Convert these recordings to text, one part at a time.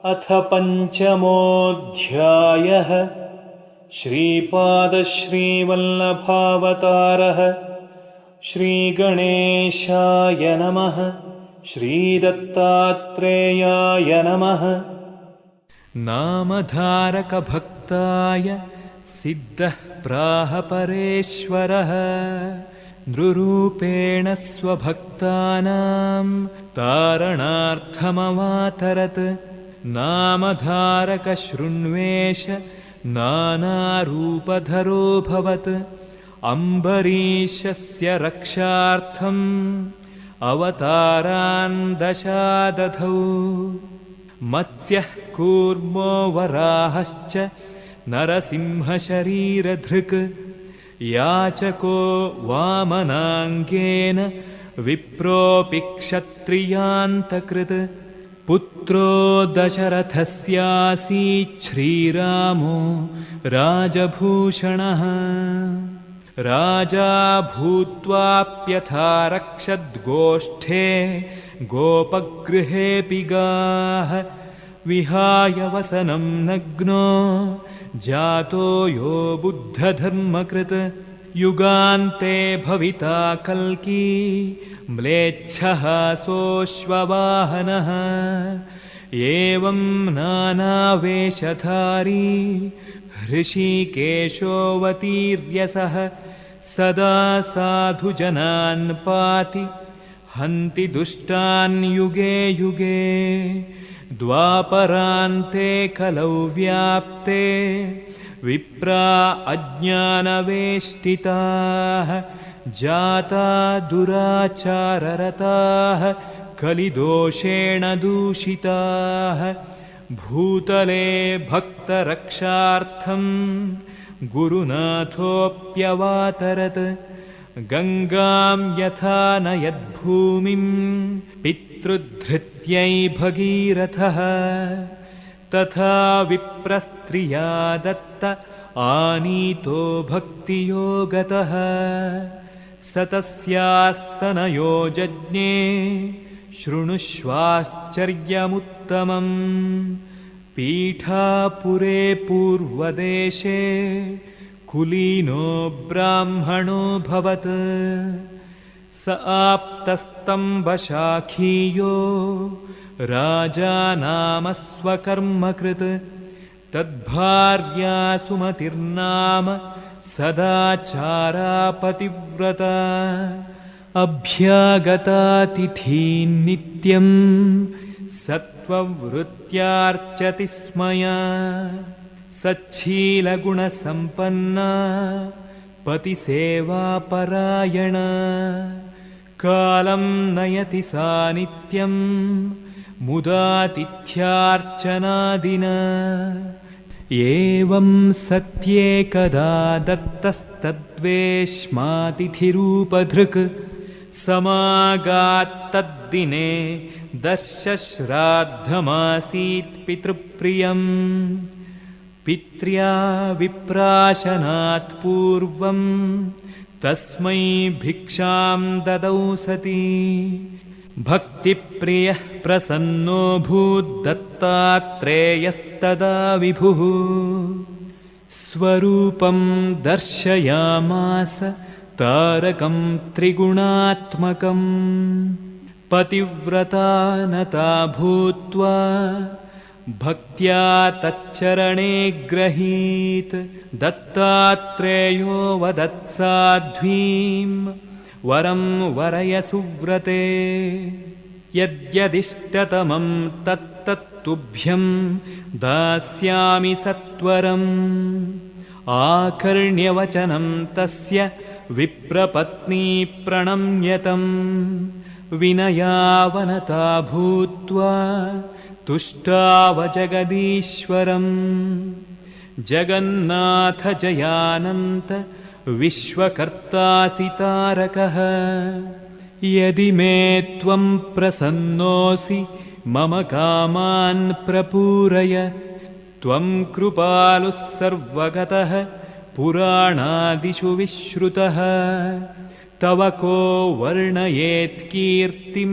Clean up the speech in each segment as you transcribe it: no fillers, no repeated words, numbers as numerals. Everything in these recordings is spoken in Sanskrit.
अथ पञ्चमोऽध्यायः। श्रीपादश्रीवल्लभावतारः। श्रीगणेशाय नमः। श्रीदत्तात्रेयाय नमः। नामधारकभक्ताय सिद्धः प्राह परेश्वरः। नृरूपेण स्वभक्तानां तारणार्थमवातरत्। नामधारकशृण्वेश नानारूपधरोऽभवत्। अम्बरीशस्य रक्षार्थम् अवतारान् दशादधौ। मत्स्यः कूर्मो वराहश्च नरसिंहशरीरधृक्। याचको वामनाङ्गेन विप्रोऽपि क्षत्रियान्तकृत्। पुत्रो दशरथस्यासीत् श्रीरामो राजभूषणः। राजा भूत्वाप्यथा रक्षद्गोष्ठे गोपगृहेऽपि गाः। विहाय वसनं नग्नो जातो यो बुद्धधर्मकृत्। युगान्ते भविता कल्की म्लेच्छः सोऽश्ववाहनः। एवं नानावेशधारी हृषीकेशोऽवतीर्यसः। सदा साधुजनान् पाति हन्ति दुष्टान् युगे युगे। द्वापरान्ते कलौ व्याप्ते विप्रा अज्ञानवेष्टिताः। जाता दुराचाररताः कलिदोषेण दूषिताः। भूतले भक्तरक्षार्थं गुरुनाथोऽप्यवातरत्। गङ्गां यथा नयद्भूमिं पितृधृत्यै भगीरथः। तथा विप्रस्त्रिया दत्त आनीतो भक्तियोगतः। स तस्यास्तनयो जज्ञे शृणुष्वाश्चर्यमुत्तमम्। पीठापुरे पूर्वदेशे कुलीनो ब्राह्मणो भवत्। स आप्तस्तम्भशाखीयो राजा नाम स्वकर्मकृत्। तद्भार्या सुमतिर्नाम सदाचारा पतिव्रता। अभ्यागतातिथीन् नित्यं सत्त्ववृत्त्यार्चति स्मया। सच्छीलगुणसम्पन्ना पतिसेवापरायणा। कालं नयति सा नित्यं मुदातिथ्यार्चनादिना। एवं सत्येकदा दत्तस्तद्वेश्मातिथिरूपधृक्। समागात्तद्दिने दर्शश्राद्धमासीत् पितृप्रियम्। पित्र्या विप्राशनात् पूर्वं तस्मै भिक्षां ददौ सती। भक्तिप्रियः प्रसन्नोऽभूद्दत्तात्रेयस्तदा विभुः। स्वरूपं दर्शयामास तारकं त्रिगुणात्मकम्। पतिव्रता नता भूत्वा भक्त्या तच्चरणे ग्रहीत। दत्तात्रेयो वदत्साध्वीं वरं वरय सुव्रते। यद्यदिष्टतमं तत्तत्तुभ्यं दास्यामि सत्वरम्। आकर्ण्यवचनं तस्य विप्रपत्नी प्रणम्यतम्। विनयावनता भूत्वा तुष्टावजगदीश्वरम्। जगन्नाथ जयानन्त विश्वकर्तासि तारकः। यदि मे त्वं प्रसन्नोऽसि मम कामान् प्रपूरय। त्वं कृपालुः सर्वगतः पुराणादिषु विश्रुतः। तव को वर्णयेत् कीर्तिं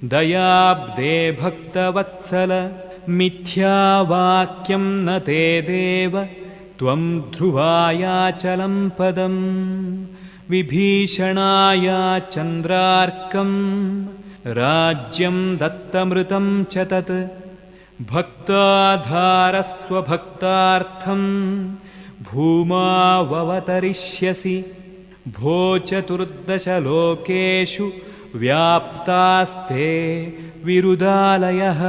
दयाब्दे भक्तवत्सल मिथ्यावाक्यं न ते देव त्वं ध्रुवायाचलं पदं विभीषणाय चन्द्रार्कं राज्यं दत्तमृतं च तत् भक्ताधारस्वभक्तार्थं भूमावतरिष्यसि भो चतुर्दशलोकेषु व्याप्तास्ते विरुदालयः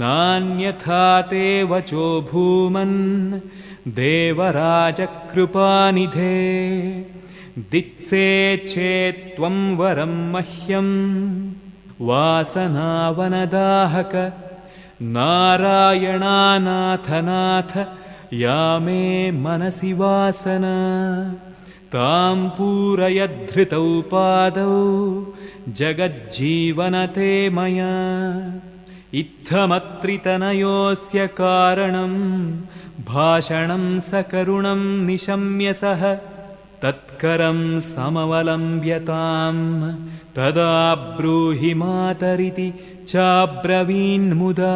नान्यथा ते वचो भूमन् देवराजकृपानिधे दित्से चेत्त्वं वरं मह्यं वासनावनदाहक नारायणानाथनाथ या मे मनसि वासना तां पूरयद्धृतौ पादौ जगज्जीवनते मया इत्थमत्रितनयोऽस्य कारणं भाषणं सकरुणं निशम्य सः तत्करं समवलम्ब्यतां तदा ब्रूहि मातरिति चाब्रवीन्मुदा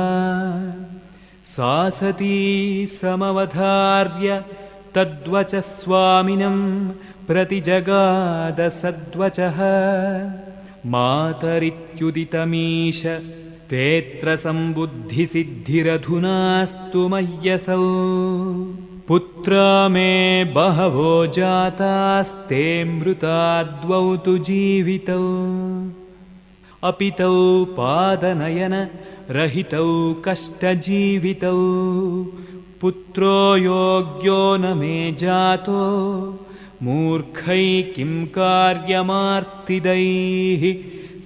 सा सती समवधार्य तद्वचः स्वामिनं प्रतिजगादसद्वचः मातरित्युदितमीश तेऽत्र सम्बुद्धिसिद्धिरधुनास्तु मय्यसौ पुत्रा मे बहवो जातास्ते मृता द्वौ तु जीवितौ अपि तौ पादनयन रहितौ कष्टजीवितौ पुत्रो योग्यो न मे जातो मूर्खैः किं कार्यमार्तिदैः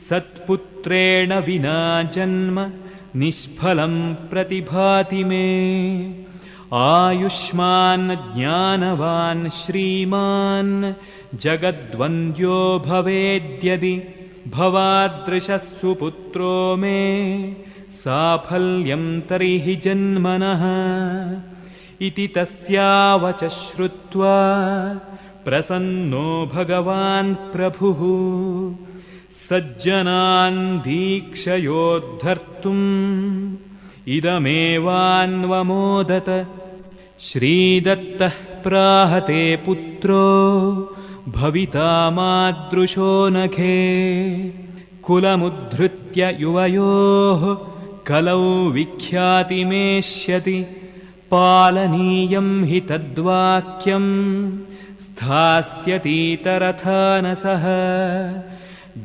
सत्पुत्रेण विना जन्म निष्फलं प्रतिभाति मे आयुष्मान् ज्ञानवान् श्रीमान् जगद्वन्द्यो भवेद्यदि भवादृशः सुपुत्रो मे साफल्यं तर्हि जन्मनः इति तस्यावच श्रुत्वा प्रसन्नो भगवान् प्रभुः सज्जनान् दीक्षयोद्धर्तुम् इदमेवान्वमोदत श्रीदत्तः प्राहते पुत्रो भविता मादृशो नखे कुलमुद्धृत्य युवयोः कलौ विख्यातिमेष्यति पालनीयं हि तद्वाक्यं स्थास्यतीतरथा न सः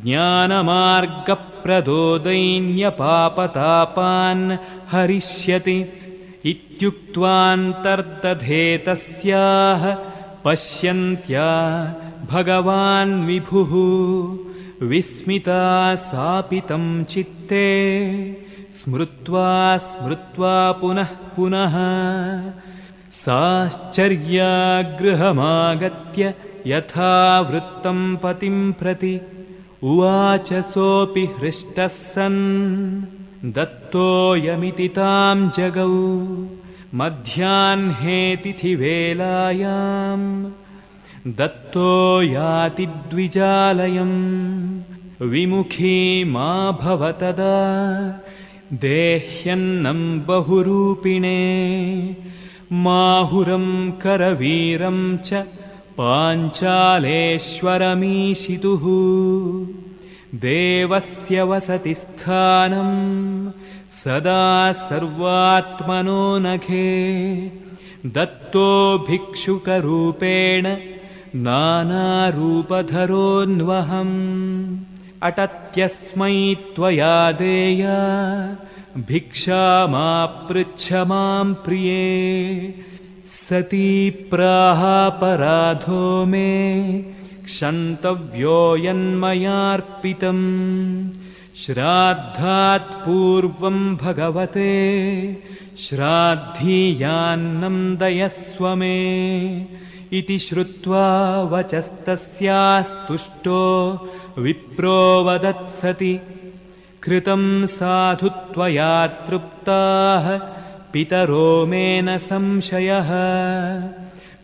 ज्ञानमार्गप्रदो दैन्यपापतापान् हरिष्यति इत्युक्त्वान्तर्दधे तस्याः पश्यन्त्या भगवान् विभुः विस्मिता सापि तं चित्ते स्मृत्वा पुनः पुनः साश्चर्यागृहमागत्य यथा वृत्तं पतिं प्रति उवाच सोऽपि हृष्टः सन् दत्तोऽयमिति तां जगौ मध्याह्ने तिथिवेलायां दत्तो याति द्विजालयम् विमुखी मा भव तदा देह्यन्नं बहुरूपिणे माहुरं करवीरं च पाञ्चालेश्वरमीशितुः देवस्य वसति स्थानं सदा सर्वात्मनो नखे दत्तो भिक्षुकरूपेण नानारूपधरोऽन्वहम् अटत्यस्मै त्वया देया भिक्षामापृच्छ मां प्रिये सती प्राहापराधो मे क्षन्तव्योऽयन्मयार्पितम् श्राद्धात् पूर्वं भगवते श्राद्धीयान्नं दयस्व मे इति श्रुत्वा वचस्तस्यास्तुष्टो विप्रो वदत्सति कृतं साधु त्वया तृप्ताः पितरो मे न संशयः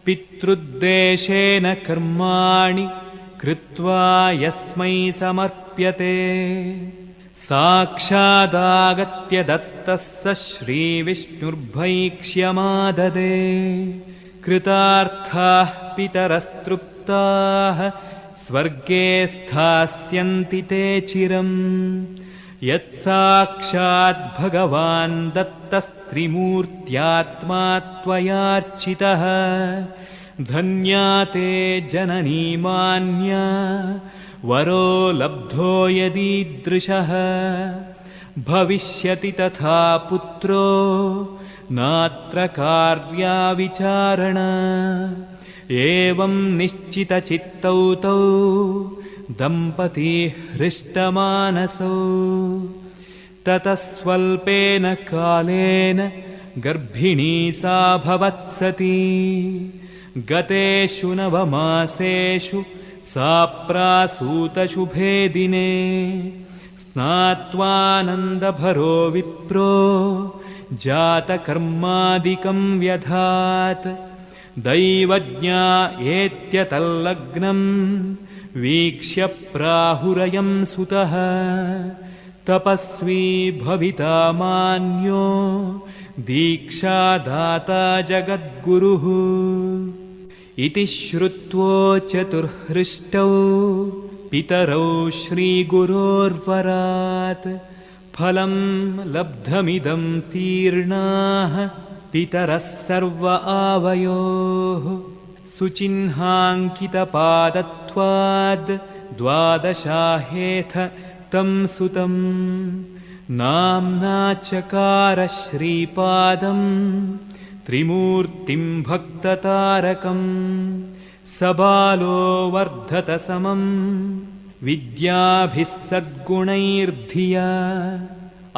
पितृद्देशेन कर्माणि कृत्वा यस्मै समर्प्यते साक्षादागत्य दत्तः स श्रीविष्णुर्भैक्ष्यमाददे कृतार्थाः पितरस्तृप्ताः स्वर्गे स्थास्यन्ति ते चिरम् यत्साक्षात् भगवान् दत्तस्त्रिमूर्त्यात्मा त्वयार्चितः धन्या ते जननी मान्या वरो लब्धो यदीदृशः भविष्यति तथा पुत्रो नात्र कार्या विचारणा एवं निश्चितचित्तौ तौ दम्पती हृष्टमानसौ ततः स्वल्पेन कालेन गर्भिणी सा भवत्सती गतेषु नवमासेषु सा प्रासूतशुभे दिने स्नात्वानन्दभरो विप्रो जातकर्मादिकं व्यधात् दैवज्ञा एत्यतल्लग्नं वीक्ष्य प्राहुरयं सुतः तपस्वी भविता मान्यो दीक्षादाता जगद्गुरुः इति श्रुत्वोचतुर्हृष्टौ पितरौ श्रीगुरोर्वरात् फलं लब्धमिदं तीर्णाः पितरः सर्व आवयोः सुचिह्नाङ्कितपादत्वाद् द्वादशाहेथ तं सुतं नाम्ना चकार श्रीपादं त्रिमूर्तिं भक्ततारकं सबालो वर्धत समं विद्याभिः सद्गुणैर्धिया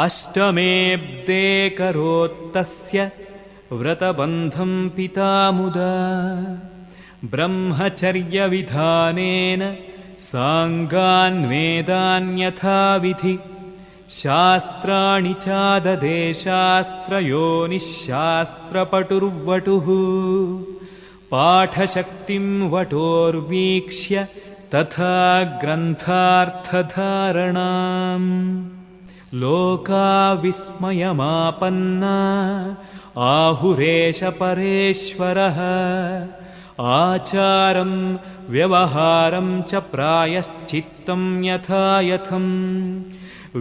अष्टमेऽब्दे करोत्तस्य व्रतबन्धं पिता मुदा ब्रह्मचर्यविधानेन साङ्गान्वेदान्यथाविधि शास्त्राणि चाददे शास्त्रयोनिशास्त्रपटुर्वटुः पाठशक्तिं वटोर्वीक्ष्य तथा ग्रन्थार्थधारणाम् लोका विस्मयमापन्ना आहुरेश परेश्वरः आचारं व्यवहारं च प्रायश्चित्तं यथा यथम्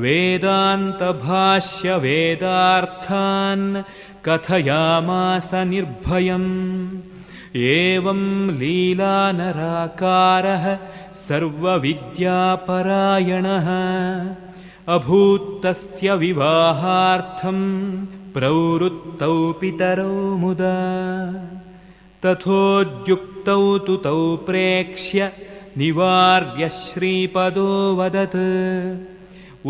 वेदान्तभाष्यवेदार्थान् कथयामास निर्भयम् एवं लीलानराकारः सर्वविद्यापरायणः अभूत्तस्य विवाहार्थं प्रवृत्तौ पितरौ मुदा तथोद्युक्तौ तु तौ प्रेक्ष्य निवार्य श्रीपदो वदत्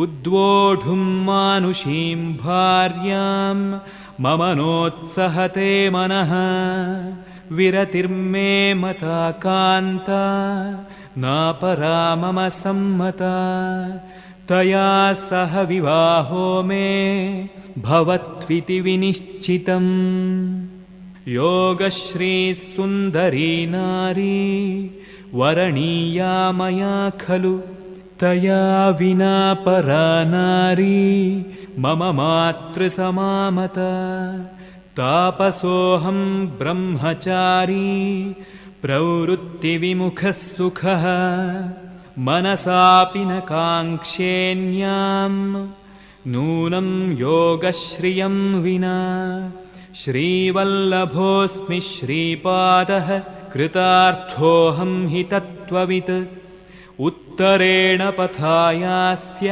उद्वोढुं मानुषीं भार्यां मम नोत्सहते मनः विरतिर्मे मता कान्ता नापरा मम सम्मता तया सह विवाहो मे भवत्विति विनिश्चितम् योगश्रीः सुन्दरी नारी वरणीया मया खलु तया विना परा नारी मम मातृसमामता तापसोऽहं ब्रह्मचारी प्रवृत्तिविमुखः सुखः मनसापि न काङ्क्षेऽन्यां नूनं योगश्रियं विना श्रीवल्लभोऽस्मि श्रीपादः कृतार्थोऽहं हि तत्त्ववित् उत्तरेण पथायास्य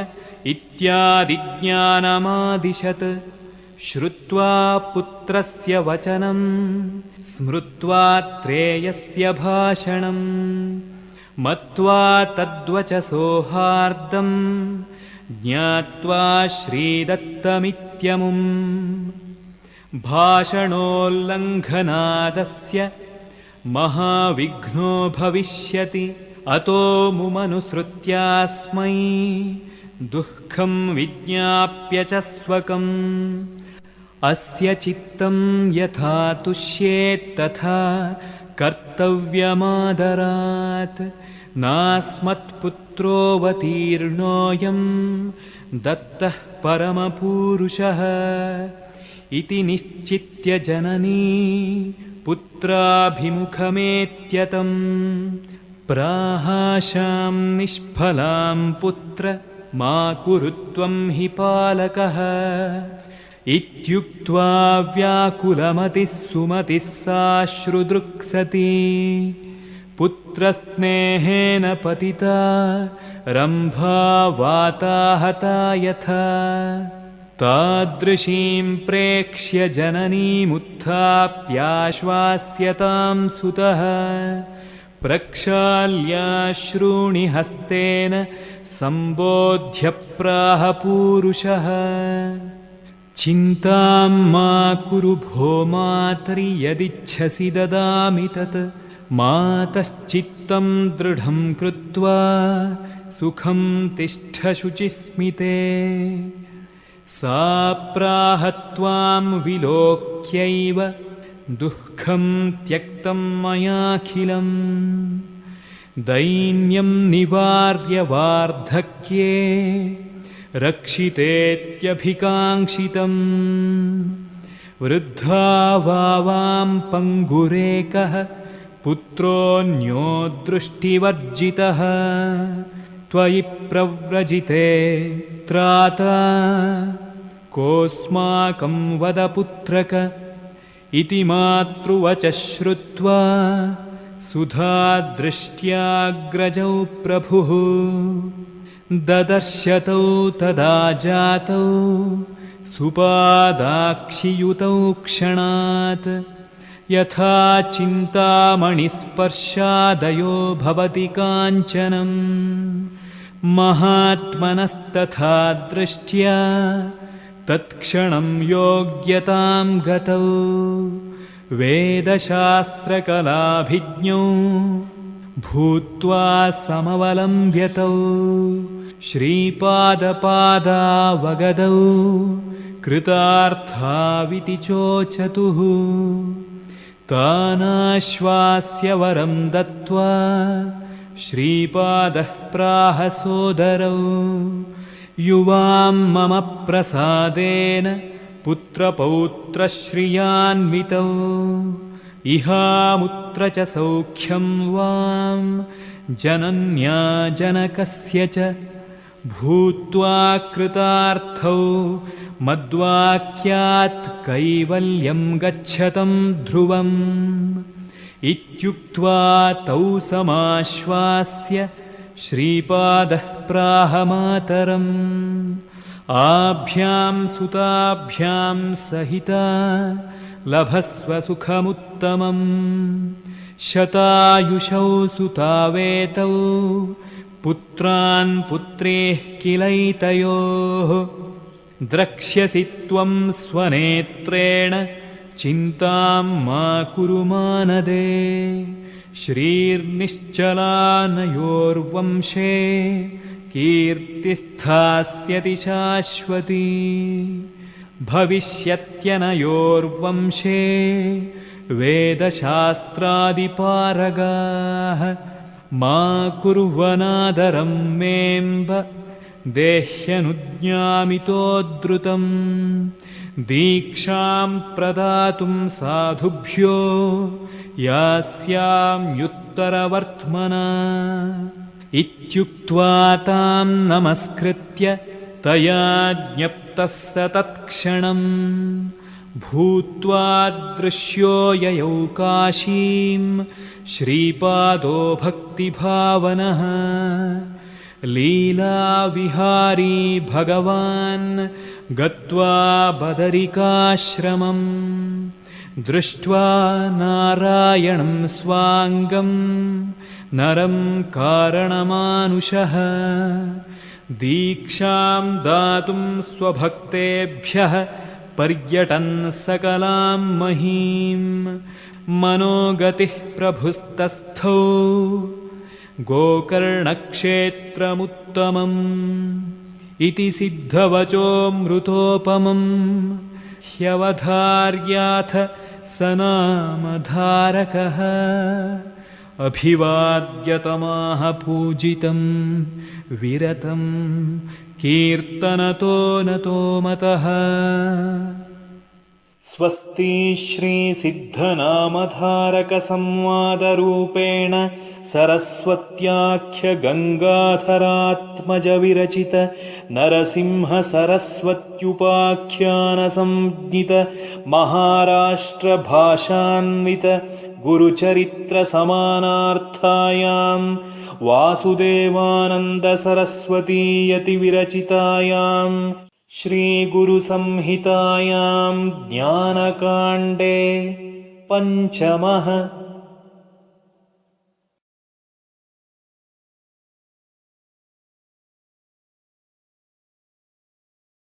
इत्यादि ज्ञानमादिशत् श्रुत्वा पुत्रस्य वचनं स्मृत्वा त्रेयस्य भाषणं मत्वा तद्वचसोहार्दं ज्ञात्वा श्रीदत्तमित्यमुम् भाषणोल्लङ्घनादस्य महाविघ्नो भविष्यति अतो मुमनुसृत्यास्मै दुःखं विज्ञाप्य च स्वकम् अस्य चित्तं यथा तुष्येत्तथा कर्तव्यमादरात् नास्मत्पुत्रोऽवतीर्णोऽयं दत्तः परमपूरुषः इति निश्चित्य जननी पुत्राभिमुखमेत्यतं प्राहाशां निष्फलां पुत्र मा कुरु त्वं हि पालकः इत्युक्त्वा व्याकुलमतिः सुमतिः साश्रुदृक्सती पुत्रस्नेहेन पतिता रम्भा वाताहता यथा तादृशीं प्रेक्ष्य जननीमुत्थाप्याश्वास्यतां सुतः प्रक्षाल्याश्रूणि हस्तेन सम्बोध्य प्राह पूरुषः चिन्तां मा कुरु भो मातरि यदिच्छसि ददामि तत् मातश्चित्तं दृढं कृत्वा सुखं तिष्ठ शुचिस्मिते सा प्राह त्वां विलोक्यैव दुःखं त्यक्तं मयाखिलम् दैन्यं निवार्य वार्धक्ये रक्षितेत्यभिकाङ्क्षितम् वृद्धा वावां पङ्गुरेकः पुत्रोऽन्यो दृष्टिवर्जितः त्वयि प्रव्रजिते त्राता कोऽस्माकं वद पुत्रक इति मातृवचः श्रुत्वा सुधादृष्ट्याग्रजौ प्रभुः ददर्शतौ तदा जातौ सुपादाक्षियुतौ क्षणात् यथा चिन्तामणिस्पर्शादयो भवति काञ्चनम् महात्मनस्तथा दृष्ट्या तत्क्षणं योग्यतां गतौ वेदशास्त्रकलाभिज्ञौ भूत्वा समवलम्ब्यतौ श्रीपादपादावगदौ कृतार्थाविति चोचतुः तानाश्वास्य वरं दत्त्वा श्रीपादः प्राह सोदरौ युवां मम प्रसादेन पुत्रपौत्रश्रियान्वितौ इहामुत्र च सौख्यं वां जनन्या जनकस्य च भूत्वा कृतार्थौ मद्वाक्यात् कैवल्यं गच्छतं ध्रुवम् इत्युक्त्वा तौ समाश्वास्य श्रीपादः प्राह मातरम् आभ्यां सुताभ्यां सहिता लभस्व सुखमुत्तमम् शतायुषौ सुतावेतौ पुत्रान् पुत्रेः किलैतयोः द्रक्ष्यसि त्वं स्वनेत्रेण चिन्तां मा कुरु मानदे श्रीर्निश्चलानयोर्वंशे कीर्तिस्थास्यति शाश्वती भविष्यत्यनयोर्वंशे वेदशास्त्रादिपारगाः मा कुर्वनादरं मेऽम्ब देह्यनुज्ञामितोद्धृतं दीक्षां प्रदातुं साधुभ्यो यास्याम्युत्तरवर्त्मना इत्युक्त्वा तां नमस्कृत्य तया ज्ञप्तः स तत्क्षणम् भूत्वा दृश्यो ययौ काशीं श्रीपादो भक्तिभावनः लीलाविहारी भगवान् गत्वा बदरिकाश्रमम् दृष्ट्वा नारायणं स्वाङ्गं नरं कारणमानुषः दीक्षां दातुं स्वभक्तेभ्यः पर्यटन् सकलां महीं मनोगतिः प्रभुस्तस्थौ गोकर्णक्षेत्रमुत्तमम् इति सिद्धवचोऽमृतोपमम् ह्यवधार्याथ स नामधारकः अभिवाद्यतमाह पूजितं विरतं कीर्तनतो नतो मतः स्वस्ति श्रीसिद्धनामधारकसंवादरूपेण सरस्वत्याख्यगङ्गाधरात्मजविरचित नरसिंहसरस्वत्युपाख्यानसंज्ञित महाराष्ट्रभाषान्वित गुरुचरित्रसमानार्थायां वासुदेवानन्दसरस्वतीयतिविरचितायां श्रीगुरुसंहितायां ज्ञानकाण्डे पञ्चमः